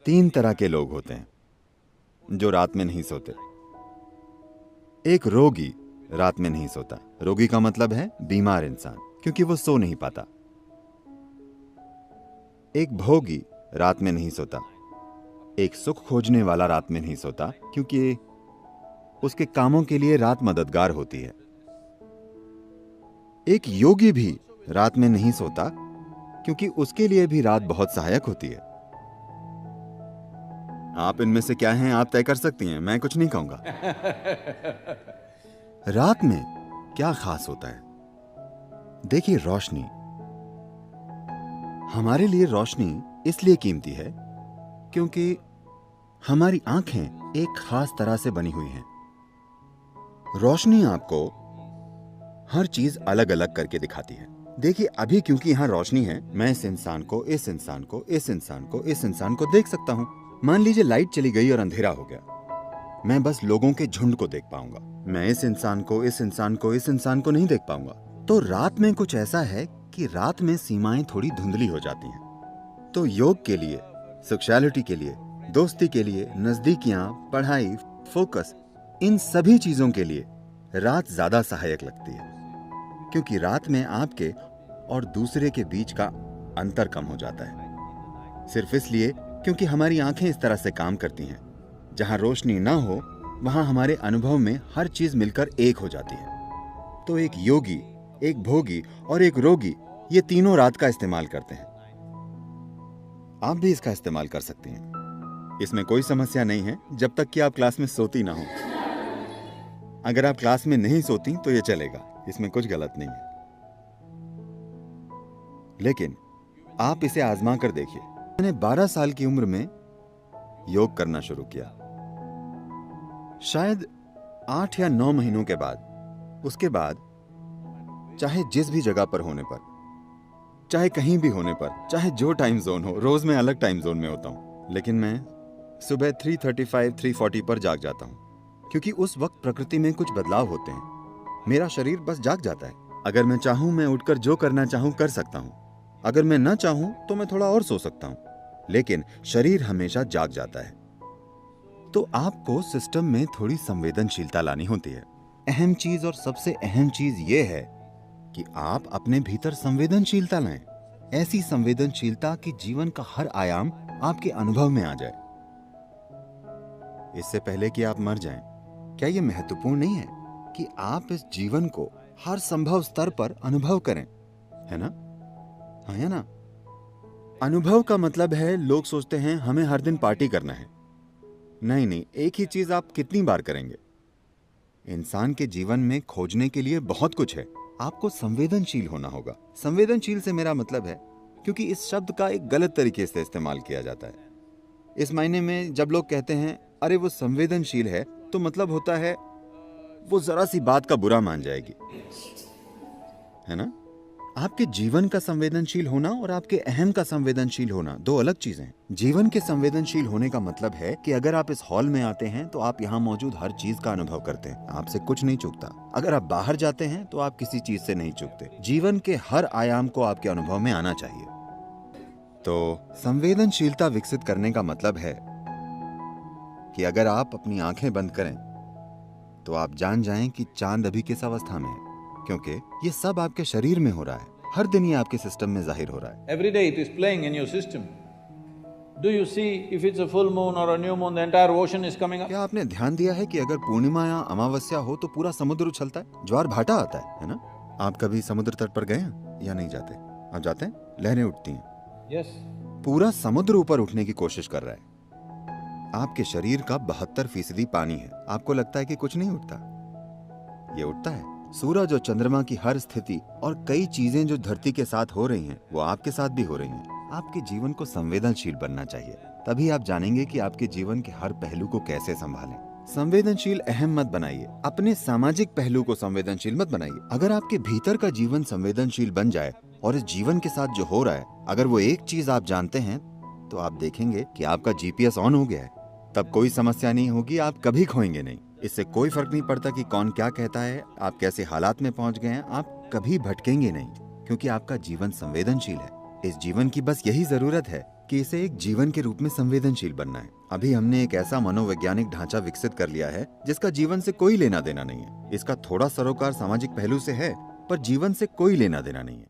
तीन तरह के लोग होते हैं जो रात में नहीं सोते। एक रोगी रात में नहीं सोता। रोगी का मतलब है बीमार इंसान, क्योंकि वो सो नहीं पाता। एक भोगी रात में नहीं सोता। एक सुख खोजने वाला रात में नहीं सोता, क्योंकि उसके कामों के लिए रात मददगार होती है। एक योगी भी रात में नहीं सोता, क्योंकि उसके लिए भी रात बहुत सहायक होती है। आप इनमें से क्या हैं आप तय कर सकती हैं, मैं कुछ नहीं कहूंगा। रात में क्या खास होता है? देखिए, रोशनी। हमारे लिए रोशनी इसलिए कीमती है क्योंकि हमारी आंखें एक खास तरह से बनी हुई हैं। रोशनी आपको हर चीज अलग अलग करके दिखाती है। देखिए, अभी क्योंकि यहां रोशनी है, मैं इस इंसान को, इस इंसान को, इस इंसान को, इस इंसान को देख सकता हूं। मान लीजिए लाइट चली गई और अंधेरा हो गया, मैं बस लोगों के झुंड को देख पाऊंगा। मैं इस इंसान को, इस इंसान को, इस इंसान को नहीं देख पाऊंगा। तो रात में कुछ ऐसा है कि रात में सीमाएं थोड़ी धुंधली हो जाती हैं। तो योग के लिए, सेक्सुअलिटी के लिए, दोस्ती के लिए, नजदीकियां, पढ़ाई, फोकस, इन सभी चीजों के लिए रात ज्यादा सहायक लगती है, क्योंकि रात में आपके और दूसरे के बीच का अंतर कम हो जाता है। सिर्फ इसलिए क्योंकि हमारी आंखें इस तरह से काम करती हैं। जहां रोशनी ना हो वहां हमारे अनुभव में हर चीज मिलकर एक हो जाती है। तो एक योगी, एक भोगी और एक रोगी, ये तीनों रात का इस्तेमाल करते हैं। आप भी इसका इस्तेमाल कर सकती हैं। इसमें कोई समस्या नहीं है, जब तक कि आप क्लास में सोती ना हो। अगर आप क्लास में नहीं सोती तो ये चलेगा, इसमें कुछ गलत नहीं है। लेकिन आप इसे आजमा कर देखिए। मैंने 12 साल की उम्र में योग करना शुरू किया। शायद 8 या 9 महीनों के बाद, उसके बाद चाहे जिस भी जगह पर होने पर, चाहे कहीं भी होने पर, चाहे जो टाइम जोन हो, रोज मैं अलग टाइम जोन में होता हूं, लेकिन मैं सुबह 3:35, 3:40 पर जाग जाता हूं, क्योंकि उस वक्त प्रकृति में कुछ बदलाव होते हैं। मेरा शरीर बस जाग जाता है। अगर मैं चाहूं, मैं उठकर जो करना चाहूं कर सकता हूं। अगर मैं न चाहूं तो मैं थोड़ा और सो सकता हूं, लेकिन शरीर हमेशा जाग जाता है। तो आपको सिस्टम में थोड़ी संवेदनशीलता लानी होती है। अहम चीज और सबसे अहम चीज यह है कि आप अपने भीतर संवेदनशीलता लाएं। ऐसी संवेदनशीलता कि जीवन का हर आयाम आपके अनुभव में आ जाए। इससे पहले कि आप मर जाएं, क्या यह महत्वपूर्ण नहीं है कि आप इस जीवन को हर संभव स्तर पर अनुभव करें? है ना? हाँ, है ना? अनुभव का मतलब है, लोग सोचते हैं हमें हर दिन पार्टी करना है। नहीं नहीं, एक ही चीज आप कितनी बार करेंगे? इंसान के जीवन में खोजने के लिए बहुत कुछ है। आपको संवेदनशील होना होगा। संवेदनशील से मेरा मतलब है, क्योंकि इस शब्द का एक गलत तरीके से इस्तेमाल किया जाता है। इस मायने में जब लोग कहते हैं अरे वो संवेदनशील है, तो मतलब होता है वो जरा सी बात का बुरा मान जाएगी, है ना? आपके जीवन का संवेदनशील होना और आपके अहम का संवेदनशील होना दो अलग चीजें हैं। जीवन के संवेदनशील होने का मतलब है कि अगर आप इस हॉल में आते हैं तो आप यहाँ मौजूद हर चीज का अनुभव करते हैं, आपसे कुछ नहीं चूकता। अगर आप बाहर जाते हैं तो आप किसी चीज से नहीं चूकते। जीवन के हर आयाम को आपके अनुभव में आना चाहिए। तो संवेदनशीलता विकसित करने का मतलब है कि अगर आप अपनी आंखें बंद करें तो आप जान जाएं कि चांद अभी किस अवस्था में है, क्योंकि ये सब आपके शरीर में हो रहा है। हर दिन ये आपके सिस्टम में जाहिर हो रहा है। Every day it is playing in your system. Do you see if it's a full moon or a new moon, the entire ocean is coming up? क्या आपने ध्यान दिया है कि अगर पूर्णिमा या अमावस्या हो तो पूरा समुद्र उछलता है, ज्वार भाटा आता है ना? आप कभी समुद्र तट पर गए हैं या नहीं जाते? आप जाते हैं, लहरें उठती हैं। Yes. पूरा समुद्र ऊपर उठने की कोशिश कर रहा है। आपके शरीर का 72% पानी है। आपको लगता है कि कुछ नहीं उठता, ये उठता है। सूरज और चंद्रमा की हर स्थिति और कई चीजें जो धरती के साथ हो रही हैं, वो आपके साथ भी हो रही हैं। आपके जीवन को संवेदनशील बनना चाहिए, तभी आप जानेंगे कि आपके जीवन के हर पहलू को कैसे संभालें। संवेदनशील अहम मत बनाइए, अपने सामाजिक पहलू को संवेदनशील मत बनाइए। अगर आपके भीतर का जीवन संवेदनशील बन जाए और इस जीवन के साथ जो हो रहा है, अगर वो एक चीज आप जानते हैं, तो आप देखेंगे कि आपका जीपीएस ऑन हो गया है। तब कोई समस्या नहीं होगी, आप कभी खोएंगे नहीं। इससे कोई फर्क नहीं पड़ता कि कौन क्या कहता है, आप कैसे हालात में पहुंच गए हैं, आप कभी भटकेंगे नहीं, क्योंकि आपका जीवन संवेदनशील है। इस जीवन की बस यही जरूरत है कि इसे एक जीवन के रूप में संवेदनशील बनना है। अभी हमने एक ऐसा मनोवैज्ञानिक ढांचा विकसित कर लिया है जिसका जीवन से कोई लेना देना नहीं है। इसका थोड़ा सरोकार सामाजिक पहलू से है, पर जीवन से कोई लेना देना नहीं है।